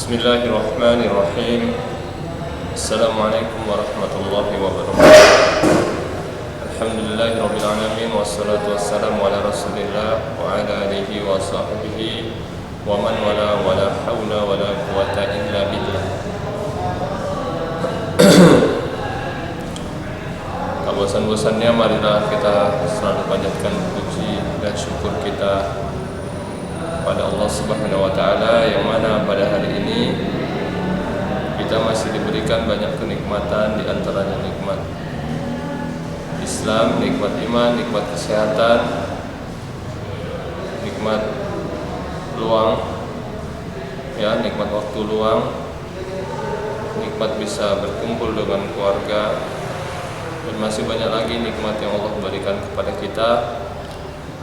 Bismillahirrahmanirrahim. Assalamualaikum warahmatullahi wabarakatuh. Alhamdulillahirabbil alamin wassalatu wassalamu ala Rasulillah wa ala alihi wa sahbihi wa man wala wala haula wala quwata illa billah. Tak bosan-bosannya marilah kita selalu panjatkan puji dan syukur kita pada Allah Subhanahu wa taala, yang mana pada hari ini kita masih diberikan banyak kenikmatan, di antaranya nikmat Islam, nikmat iman, nikmat kesehatan, nikmat luang, ya, nikmat waktu luang, nikmat bisa berkumpul dengan keluarga, dan masih banyak lagi nikmat yang Allah berikan kepada kita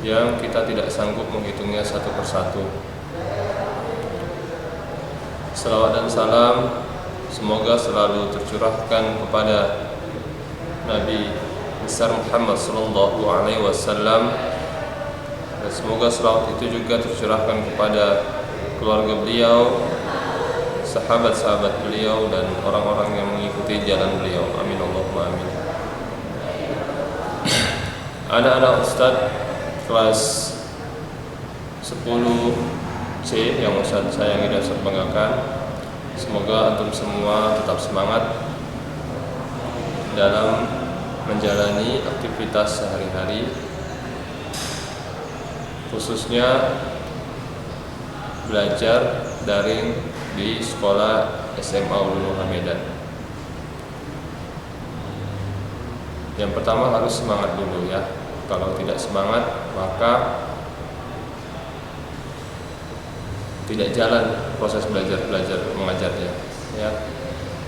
yang kita tidak sanggup menghitungnya satu persatu. Salawat dan salam semoga selalu tercurahkan kepada Nabi besar Muhammad sallallahu alaihi wasallam, dan semoga salawat itu juga tercurahkan kepada keluarga beliau, sahabat-sahabat beliau, dan orang-orang yang mengikuti jalan beliau. Amin Allahumma amin. Anak-anak Ustadz kelas 10C yang Ustaz sayangi dan Ustaz banggakan, semoga antum semua tetap semangat dalam menjalani aktivitas sehari-hari, khususnya belajar daring di sekolah SMA Ulul Hamidah. Yang pertama harus semangat dulu, ya. Kalau tidak semangat, maka tidak jalan proses belajar mengajarnya, ya.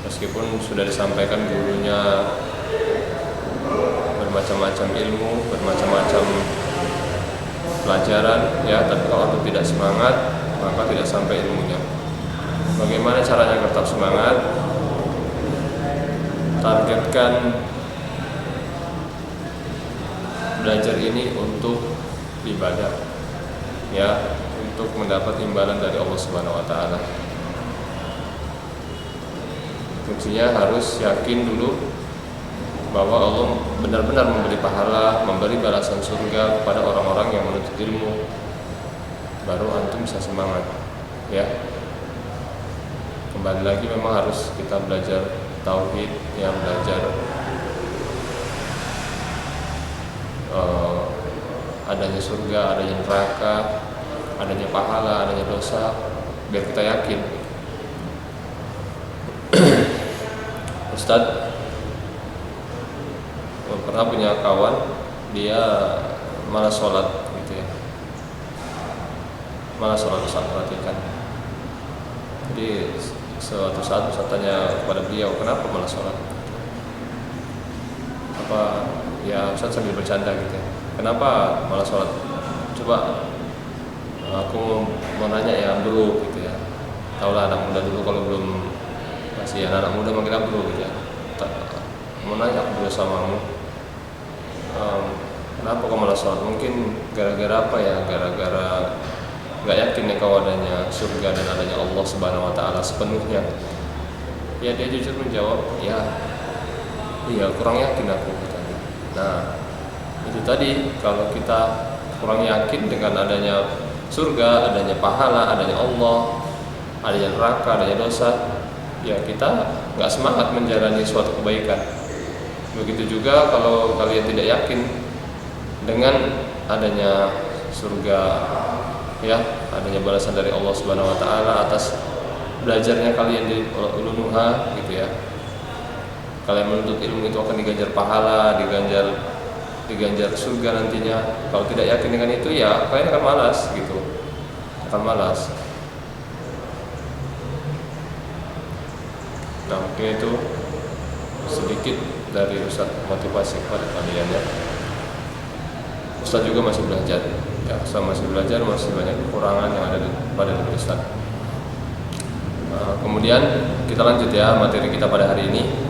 Meskipun sudah disampaikan gurunya bermacam-macam ilmu, bermacam-macam pelajaran, ya, tapi kalau aku tidak semangat, maka tidak sampai ilmunya. Bagaimana caranya tetap semangat? Targetkan belajar ini untuk ibadah, ya, untuk mendapat imbalan dari Allah Subhanahu wa taala. Kuncinya harus yakin dulu bahwa Allah benar-benar memberi pahala, memberi balasan surga kepada orang-orang yang menuntut ilmu. Baru antum bisa semangat, ya. Kembali lagi memang harus kita belajar tauhid, yang belajar adanya surga, adanya neraka, adanya pahala, adanya dosa, biar kita yakin. Ustadz pernah punya kawan, dia malas sholat, gitu ya. Malas sholat, Ustadz perhatikan. Jadi suatu saat Ustadz tanya kepada beliau, kenapa malas sholat? Apa, ya, Ustadz sambil bercanda gitu ya, kenapa malas sholat? Coba aku mau nanya ya bro, gitu ya. Taulah anak muda dulu, kalau belum masih anak muda manggil bro, gitu ya. Mau nanya aku bro samamu, kenapa kau malas sholat? Mungkin gara-gara apa ya? Gara-gara nggak yakin ya kau adanya surga dan adanya Allah Subhanahu wa taala sepenuhnya. Ya, dia jujur menjawab, iya kurang yakin aku, katanya. Nah, itu tadi, kalau kita kurang yakin dengan adanya surga, adanya pahala, adanya Allah, adanya neraka, adanya dosa, ya kita nggak semangat menjalani suatu kebaikan. Begitu juga kalau kalian tidak yakin dengan adanya surga, ya, adanya balasan dari Allah Subhanahu wa taala atas belajarnya kalian di Ulumuha, gitu ya. Kalian menuntut ilmu itu akan diganjar pahala, diganjar surga nantinya. Kalau tidak yakin dengan itu, ya kalian akan malas, gitu. Akan malas. Nah, mungkin itu sedikit dari Ustaz motivasi kepada kalian, ya. Ustaz juga masih belajar, ya. Ustaz masih belajar, masih banyak kekurangan yang ada pada diri Ustaz. Kemudian kita lanjut, ya, materi kita pada hari ini,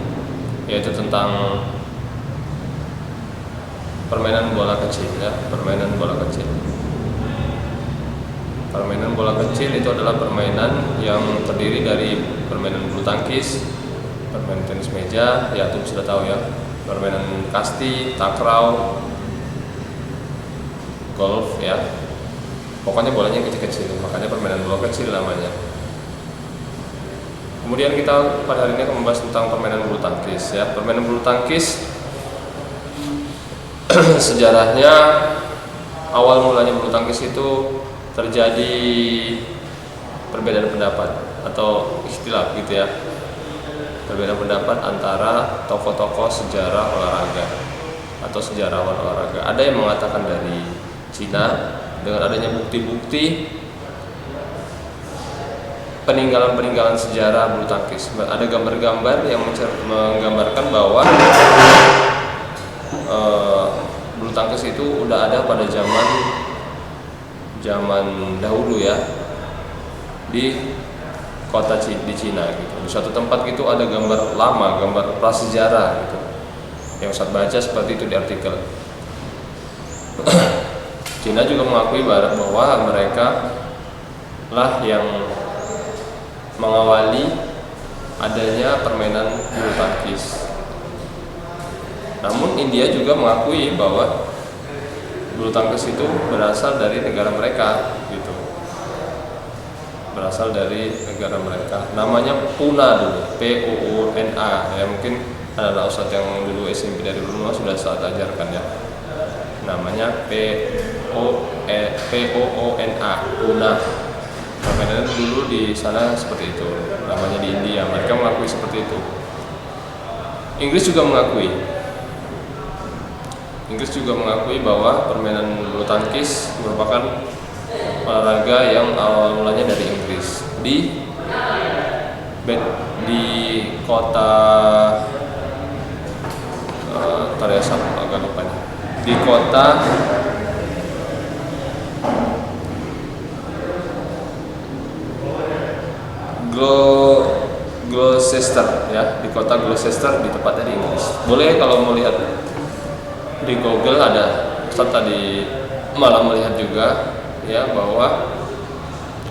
yaitu tentang permainan bola kecil, ya, permainan bola kecil. Permainan bola kecil itu adalah permainan yang terdiri dari permainan bulu tangkis, permainan tenis meja, ya itu sudah tahu ya, permainan kasti, takraw, golf ya. Pokoknya bolanya kecil-kecil, makanya permainan bola kecil namanya. Kemudian kita pada hari ini akan membahas tentang permainan bulu tangkis ya. Permainan bulu tangkis sejarahnya awal mulanya bulu tangkis itu terjadi perbedaan pendapat atau istilah gitu ya, perbedaan pendapat antara tokoh-tokoh sejarah olahraga atau sejarawan olahraga. Ada yang mengatakan dari Cina dengan adanya bukti-bukti peninggalan-peninggalan sejarah bulu tangkis. Ada gambar-gambar yang menggambarkan bahwa bulu tangkis itu udah ada pada zaman dahulu ya, di kota di Cina gitu. Di suatu tempat gitu ada gambar lama, gambar prasejarah gitu. Yang saya baca seperti itu di artikel. Cina juga mengakui bahwa mereka lah yang mengawali adanya permainan bulu tangkis. Namun India juga mengakui bahwa bulu tangkis itu berasal dari negara mereka gitu. Berasal dari negara mereka. Namanya Puna dulu, P-U-U-N-A. Ya mungkin ada ustadz yang dulu SMP dari rumah sudah saat ajarkan ya. Namanya P-O-O-N-A, Puna. Permainan dulu di sana seperti itu. Namanya di India, mereka mengakui seperti itu. Inggris juga mengakui bahwa permainan bulu tangkis merupakan olahraga yang awal mulanya dari Inggris di kota agak lupa nih. Di kota Gloucester ya, di kota Gloucester, di tempatnya di Inggris. Boleh kalau mau lihat di Google ada. Ustaz tadi malam melihat juga ya bahwa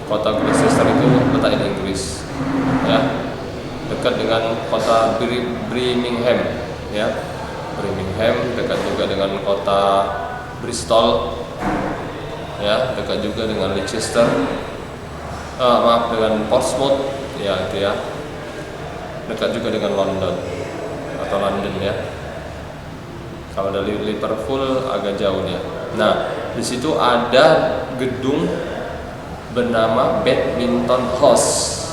kota Gloucester itu letaknya di Inggris ya, dekat dengan kota Birmingham ya. Birmingham dekat juga dengan kota Bristol ya, dekat juga dengan Leicester, dengan Portsmouth ya itu ya, dekat juga dengan London ya. Kalau dari Liverpool agak jauh ya. Nah, di situ ada gedung bernama Badminton House.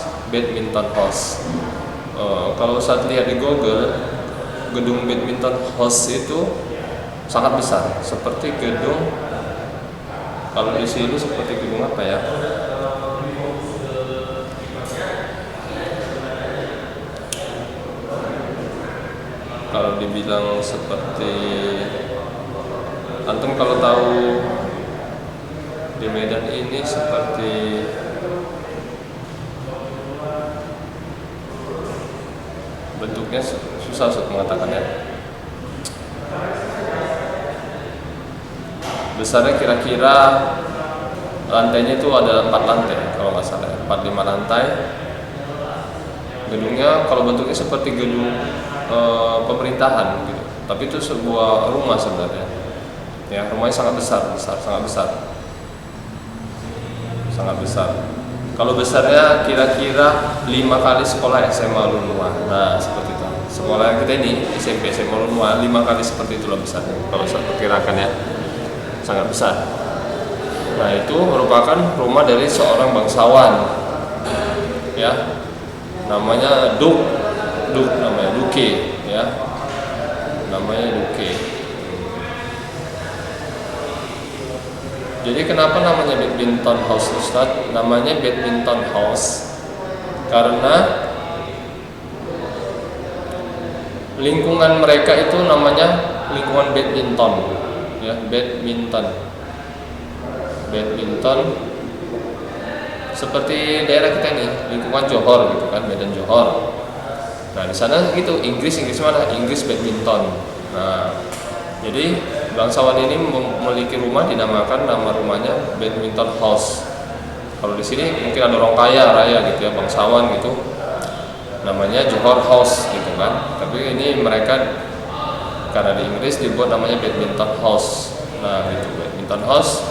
Kalau saat lihat di Google, gedung Badminton House itu sangat besar, seperti gedung, kalau di sini seperti gedung apa ya? Kalau dibilang seperti, antum kalau tahu di Medan ini seperti bentuknya susah mengatakannya. Besarnya kira-kira lantainya itu ada 4 lantai kalau nggak salah, 4-5 lantai. Gedungnya kalau bentuknya seperti gedung pemerintahan gitu, tapi itu sebuah rumah sebenarnya ya. Rumahnya sangat besar. Kalau besarnya kira-kira 5 kali sekolah SMA Lunua. Nah seperti itu, sekolah kita ini SMP SMA Lunua 5 kali seperti itulah besarnya kalau saya perkirakan ya, sangat besar. Nah itu merupakan rumah dari seorang bangsawan ya, namanya Duke ya, namanya Duke. Jadi kenapa namanya Badminton House, Ustaz? Namanya Badminton House karena lingkungan mereka itu namanya lingkungan badminton ya, badminton seperti daerah kita nih, lingkungan Johor gitu kan, Medan Johor. Nah di sana gitu, Inggris mana? Inggris badminton. Nah jadi bangsawan ini memiliki rumah, dinamakan nama rumahnya Badminton House. Kalau di sini mungkin ada orang kaya raya gitu ya, bangsawan gitu, namanya Johor House gitu kan. Tapi ini mereka karena di Inggris dibuat namanya Badminton House. Nah gitu, Badminton House,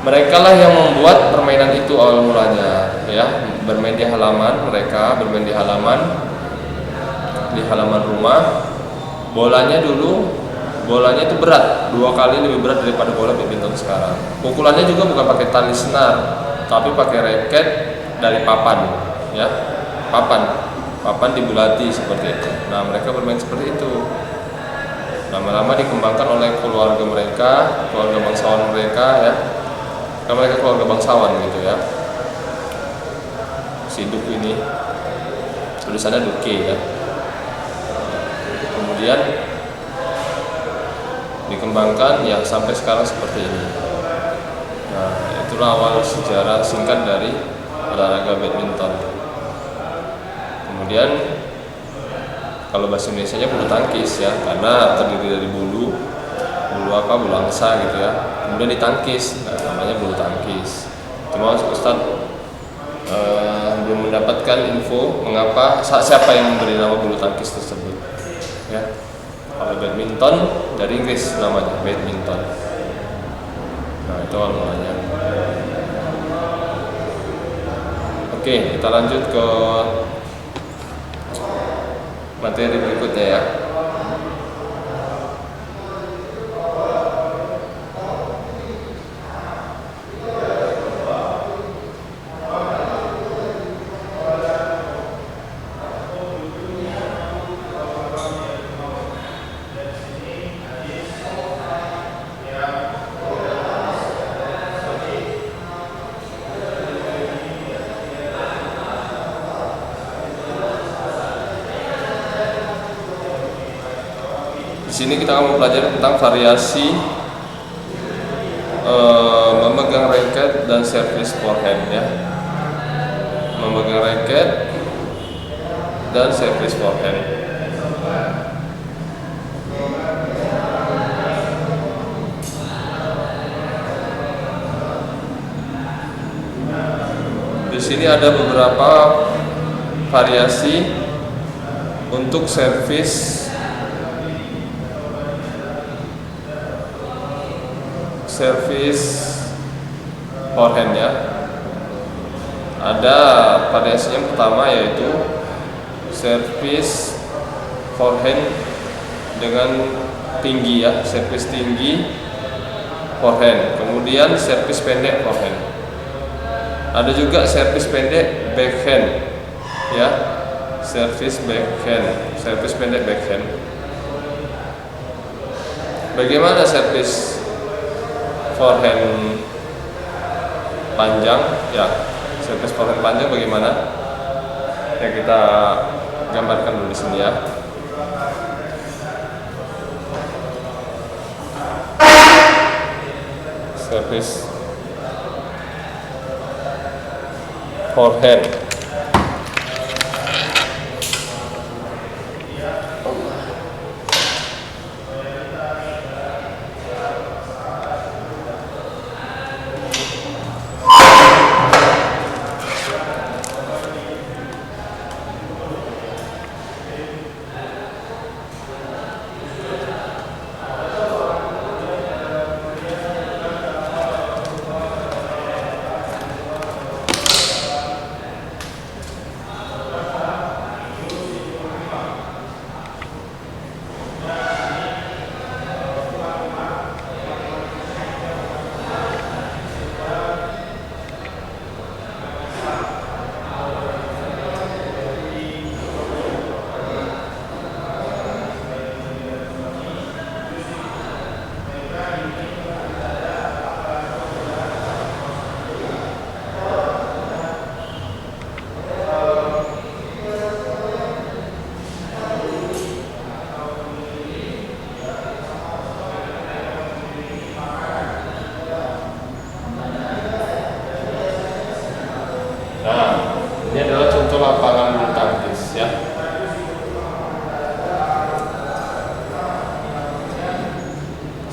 mereka lah yang membuat permainan itu awal mulanya ya, bermain di halaman, mereka bermain di halaman rumah. Bolanya itu berat, 2 kali lebih berat daripada bola badminton sekarang. Pukulannya juga bukan pakai tali senar, tapi pakai raket dari papan ya, papan dibulati seperti itu. Nah mereka bermain seperti itu, lama-lama dikembangkan oleh keluarga mereka, keluarga bangsawan mereka ya, karena mereka keluarga bangsawan gitu ya. Si Duk ini tulisannya Duke ya. Kemudian dikembangkan ya sampai sekarang seperti ini. Nah itulah awal sejarah singkat dari olahraga badminton. Kemudian kalau bahasa Indonesianya bulu tangkis ya, karena terdiri dari bulu angsa gitu ya, kemudian ditangkis, nah, namanya bulu tangkis. Cuma Ustadz belum mendapatkan info mengapa, siapa yang memberi nama bulu tangkis tersebut ya. Kalau badminton dari Inggris namanya badminton. Nah itu namanya. Oke, kita lanjut ke materi berikutnya ya. Di sini kita akan mempelajari tentang variasi memegang raket dan servis forehand ya. Memegang raket dan servis forehand. Di sini ada beberapa variasi untuk servis forehand ya. Ada variasi yang pertama yaitu servis forehand dengan tinggi ya, servis tinggi forehand. Kemudian servis pendek forehand. Ada juga servis pendek backhand ya, servis pendek backhand. Bagaimana servis forehand panjang ya, servis forehand panjang bagaimana ya, kita gambarkan dulu di sini ya. Servis forehand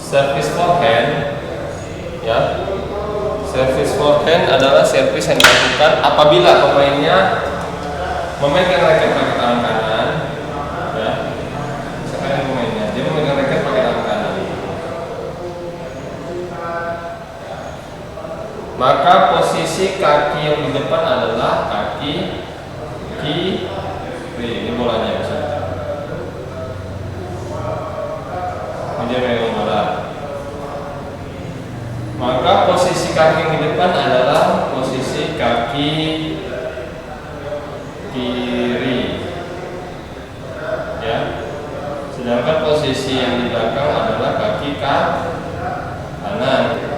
servis forehand ya, servis forehand adalah servis yang dilakukan apabila pemainnya memegang raket pakai tangan kanan, ya. Misalkan pemainnya dia memegang raket pakai tangan kanan, maka posisi kaki yang di depan adalah kaki kiri. Ini bolanya misalnya. Dia megang bola. Maka posisi kaki yang di depan adalah posisi kaki kiri, ya. Sedangkan posisi yang di belakang adalah kaki kanan.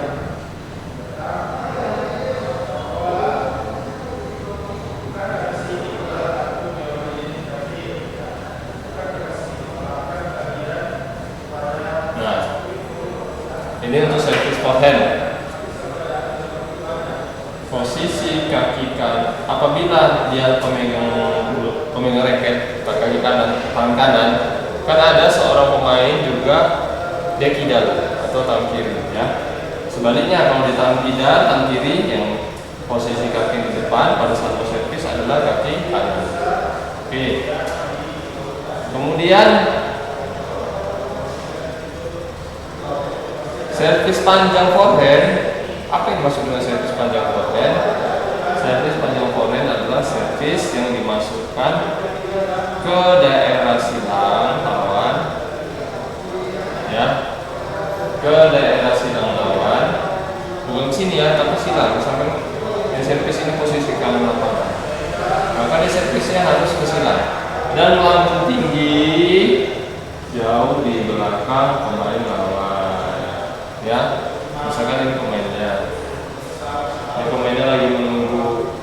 Nah, ini untuk servis forehand. Posisi kaki kanan apabila dia pemegang raket kaki kanan, tangan kanan, kan ada seorang pemain juga dia kidal atau tangan kiri, ya. Sebaliknya kalau di tangan kidal, tangan kiri yang posisi kaki di depan pada saat servis adalah kaki kanan. Oke. Kemudian servis panjang forehand. Apa yang dimaksud dengan servis panjang forehand? Servis panjang forehand adalah servis yang dimasukkan ke daerah silang lawan, ya, ke daerah silang lawan, bukan sini ya, tapi silang. Misalkan yang servis ini posisi kanan lapangan, maka dia servisnya harus ke silang dan melambung tinggi jauh di belakang pemain lawan, ya. Misalkan ini pemainnya lagi menunggu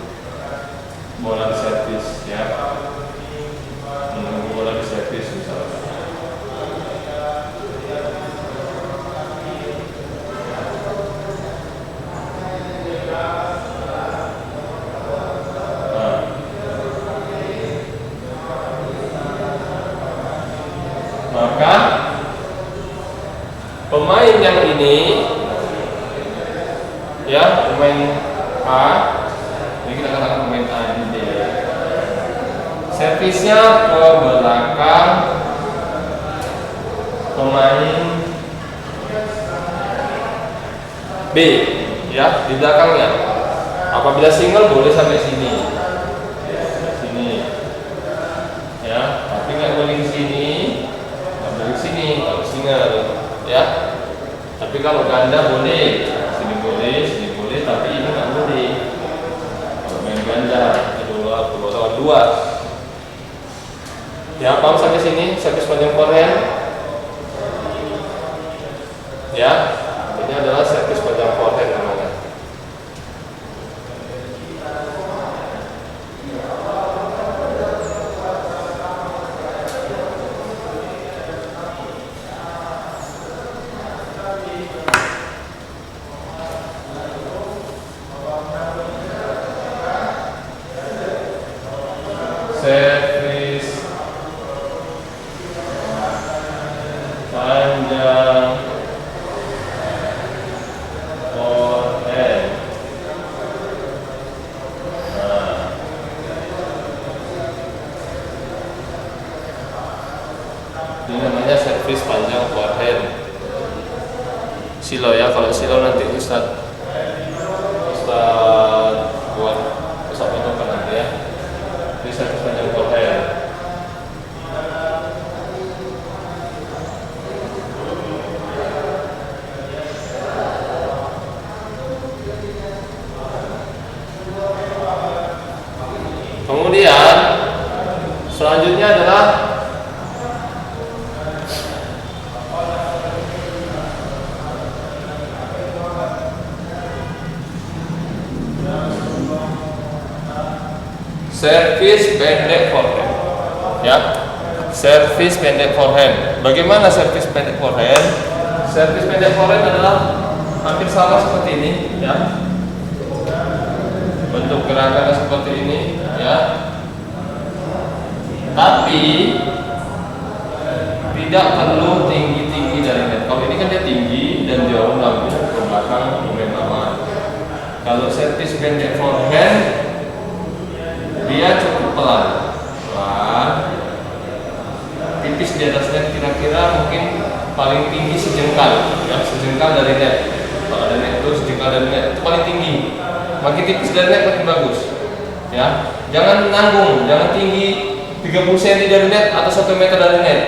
bola servis, ya, menunggu bola servis misalnya. Nah, maka pemain yang ini, ya, pemain A, ini kita katakan pemain A ini dia. Servisnya ke belakang pemain B, ya, di belakangnya. Apabila single boleh sampai sini, ya, tapi nggak boleh ke sini, nggak boleh ke sini kalau single, ya. Tapi kalau ganda boleh, sini boleh, tapi ini nggak boleh. Kalau main ganda, dua lawan dua. Ya, paham sampai sini? Servis panjang forehand. Ya, ini adalah servis panjang forehand namanya. Servis panjang forehand. Nah, ini namanya servis panjang forehand. Silo, ya, kalau silo nanti Ustaz buat fotokan nanti, ya. Ini servis panjang forehand. Kemudian selanjutnya adalah servis pendek forehand, ya. Servis pendek forehand. Bagaimana servis pendek forehand? Servis pendek forehand adalah hampir sama seperti ini, ya. Bentuk gerakannya seperti ini, ya. Tapi tidak perlu tinggi-tinggi dari net. Kalau ini kan dia tinggi dan jauh lambung ke belakang pemain lawan. Kalau servis pendek forehand dia cukup pelan, tipis di atasnya, kira-kira mungkin paling tinggi sejengkal, ya sejengkal dari net. Kalau ada net itu sejengkal dari net itu paling tinggi. Makin tipis dari net makin bagus, ya. Jangan nanggung, jangan tinggi 30 cm dari net atau 1 meter dari net.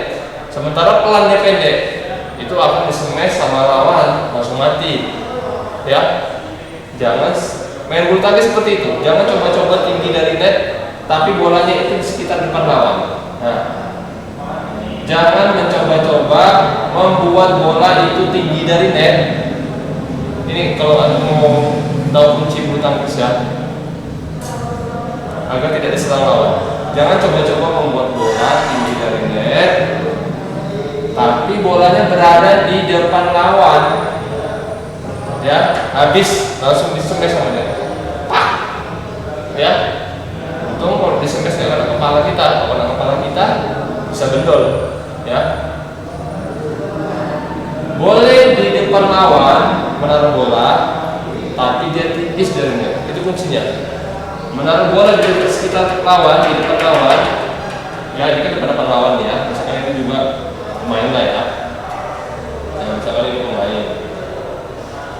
Sementara pelannya pendek, itu akan disemes sama lawan langsung mati, ya. Jangan main bulu tangkis seperti itu. Jangan coba-coba tinggi dari net, tapi bolanya itu di sekitar depan lawan. Nah, jangan mencoba-coba membuat bola itu tinggi dari net. Ini kalau Anda mau tahu kunci bulu tangkis ya, agar tidak diserang lawan. Jangan coba-coba membuat bola tinggi dari net, tapi bolanya berada di depan lawan. Ya, habis langsung disemes sama dia. Pak. Ya. Untung kalau disemes dengan kepala kita, kalau kepala kita bisa bendol, ya. Boleh di depan lawan menaruh bola, tapi dia tipis dari net. Itu kuncinya. Menaruh bola di sekitar lawan, di depan lawan. Ya, ini kan depan lawan ya. Misalkan ini juga pemain lah ya. Nah, misalkan ini pemain.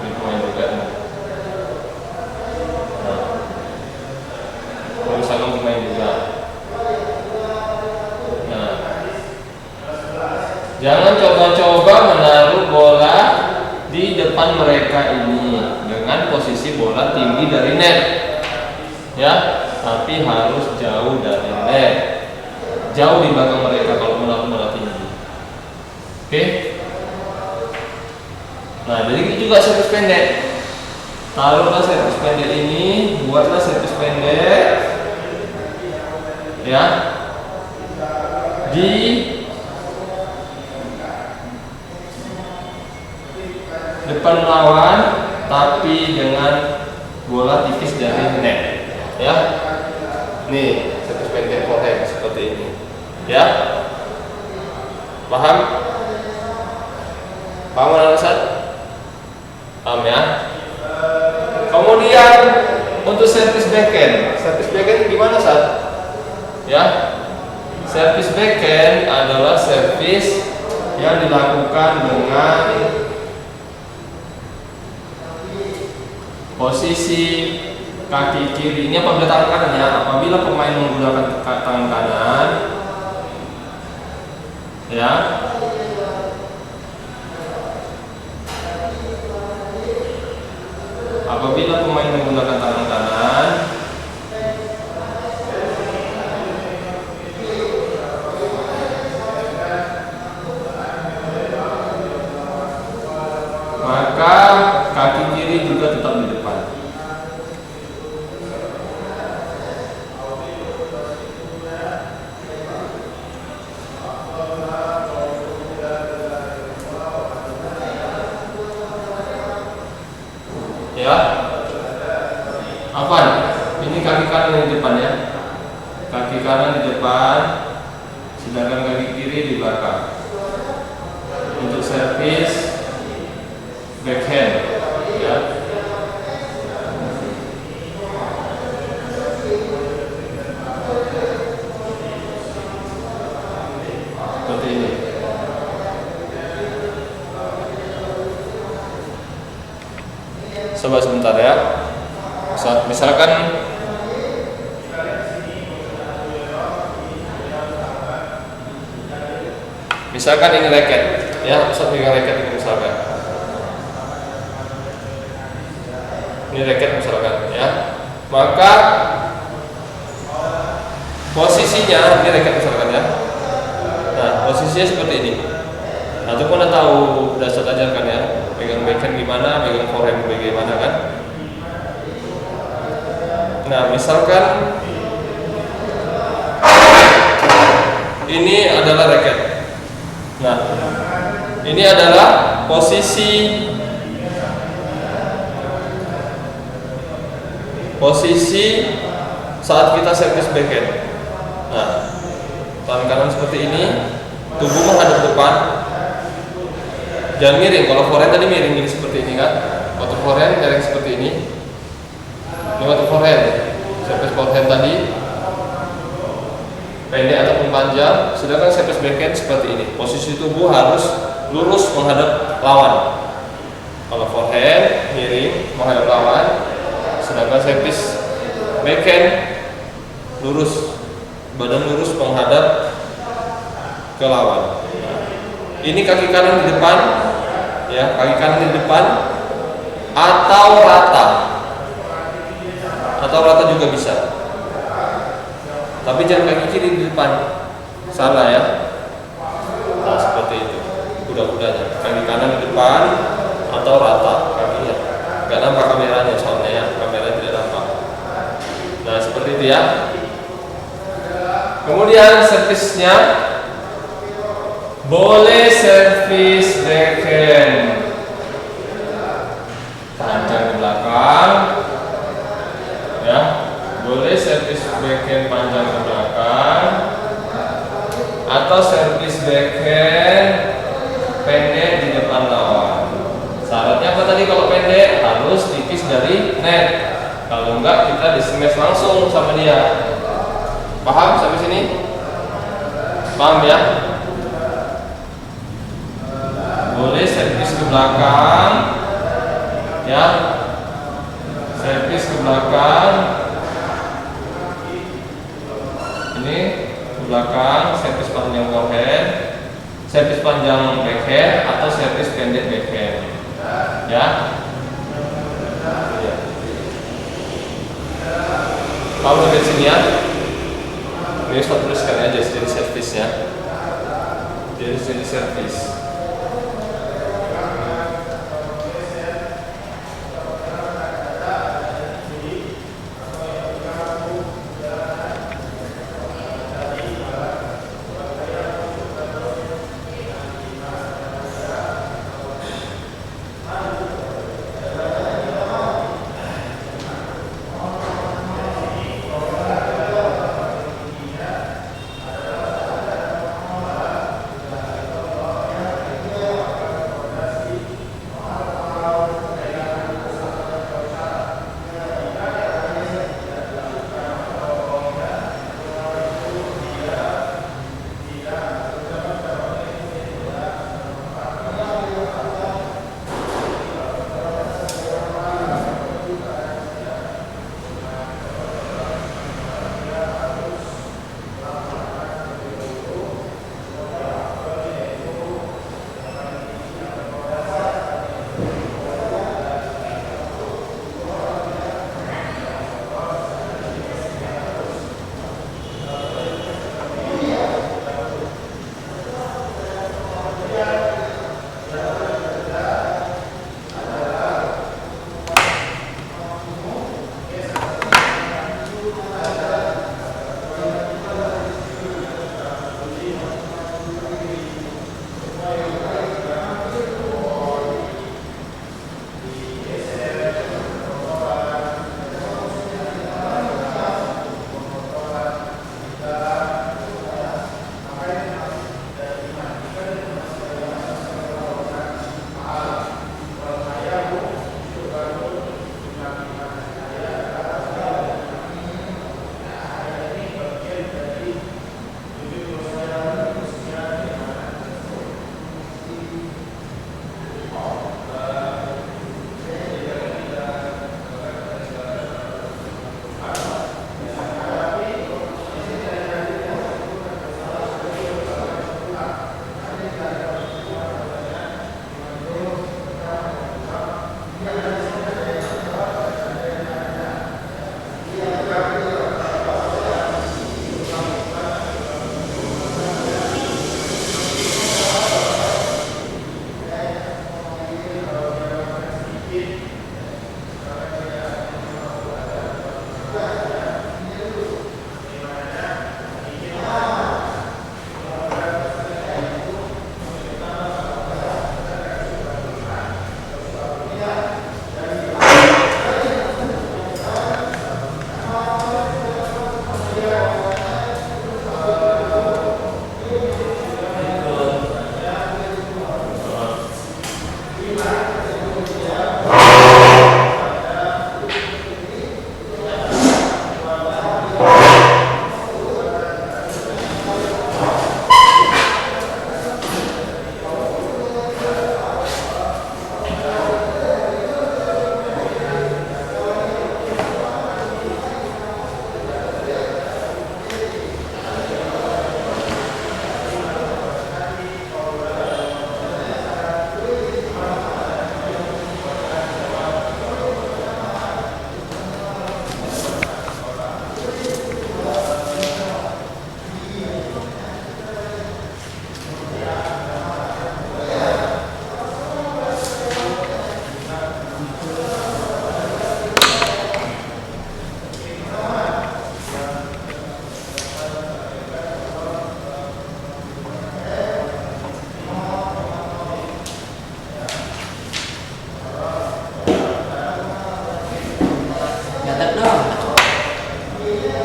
Ini pemain juga. Nah, misalkan pemain juga. Nah, jangan coba-coba menaruh bola di depan mereka ini dengan posisi bola tinggi dari net, ya, tapi harus jauh dari net, jauh di belakang mereka kalau menaruh bola tinggi. Oke? Nah, jadi itu juga servis pendek. Taruhlah servis pendek ini, buatlah servis pendek, ya, di depan lawan, tapi dengan bola tipis dari net, ya. Nih, servis pendek forehand seperti ini, ya. Paham? Paham alasan? Paham ya? Kemudian untuk servis backhand gimana Sat? Ya, servis backhand adalah servis yang dilakukan dengan posisi kaki kiri. Ini apabila tangan kanan ya, apabila pemain menggunakan tangan kanan, ya. Apabila pemain menggunakan tangan kanan, maka kaki kiri juga tetap di depan. Ya, apa? Ini kaki kanan di depan ya, kaki kanan di depan, sedangkan kaki kiri di belakang. Untuk servis backhand, ya. Seperti ini. Coba sebentar ya. Misalkan ini raket, ya. Ustaz pegang raket ini misalkan. Ini raket misalkan, ya. Maka posisinya ini raket misalkan ya. Nah, posisinya seperti ini. Nah, itu pun Anda tahu, udah saya ajarkan ya. Pegang backhand gimana, pegang forehand bagaimana kan. Nah, misalkan ini adalah raket. Nah, ini adalah posisi saat kita servis backhand. Nah, tangan kanan seperti ini, tubuh menghadap depan. Jangan miring. Kalau forehand tadi miring ini seperti ini kan. Kalau forehand miring seperti ini. Ini waktu forehand. Servis forehand tadi pendek ataupun panjang, sedangkan servis backhand seperti ini. Posisi tubuh harus lurus menghadap lawan. Kalau forehand miring menghadap lawan, sedangkan servis backhand lurus, badan lurus menghadap ke lawan. Ini kaki kanan di depan, ya, kaki kanan di depan atau rata juga bisa. Tapi jangan kaki kiri di depan, salah ya. Nah seperti itu. Kuda-kudanya, kaki kanan di depan atau rata kakinya. Gak nampak kameranya soalnya ya, kamera tidak nampak. Nah seperti itu ya. Kemudian servisnya boleh servis backhand panjang ke belakang, ya, boleh servis backhand panjang ke belakang, atau servis backhand pendek di depan lawan. Syaratnya apa tadi? Kalau pendek harus tipis dari net. Kalau enggak kita di-smash langsung sama dia. Paham sampai sini? Paham ya? Boleh servis ke belakang, ya, servis ke belakang. Ini ke belakang, servis panjang forehand, servis panjang backhand, atau servis pendek backhand, ya. Kalau dari sini ya, ini saya tuliskan aja jadi servisnya, jadi servis.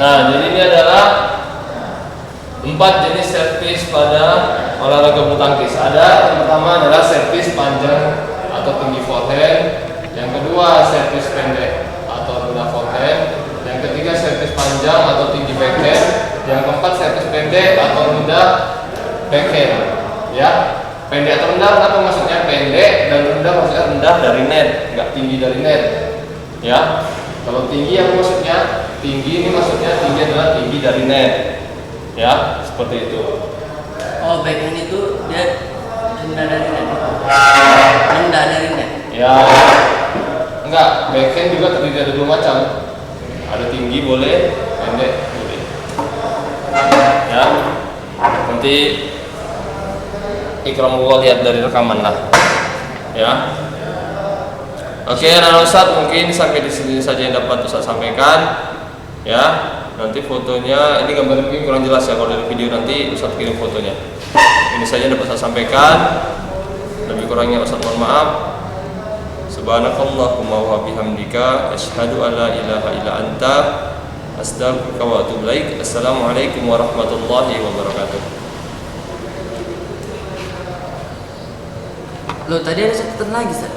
Nah, jadi ini adalah 4 jenis servis pada olahraga bulu tangkis. Ada yang pertama adalah servis panjang atau tinggi forehand, yang kedua servis pendek atau rendah forehand, yang ketiga servis panjang atau tinggi backhand, yang keempat servis pendek atau rendah backhand. Ya, pendek atau rendah apa maksudnya? Pendek dan rendah maksudnya rendah dari net, nggak tinggi dari net. Ya, kalau tinggi apa maksudnya? Tinggi ini maksudnya tinggi adalah tinggi dari net. Ya, seperti itu. Oh, backhand itu dia rendah dari net. Rendah dari net. Ya, enggak, backhand juga terdiri dari 2 macam. Ada tinggi boleh, pendek boleh. Ya, nanti Ikram gua lihat dari rekaman lah. Ya. Oke, anak Ustaz, mungkin sampai di sini saja yang dapat Ustaz sampaikan. Ya, nanti fotonya ini gambarnya mungkin kurang jelas ya, kalau dari video nanti Ustaz kirim fotonya. Ini saja yang dapat saya sampaikan. Lebih kurangnya Ustaz mohon maaf. Subhanakallahumma wa bihamdika asyhadu an la ilaha illa anta astaghfiruka wa atubu ilaik. Assalamualaikum warahmatullahi wabarakatuh. Loh, tadi ada catatan lagi, Ustaz.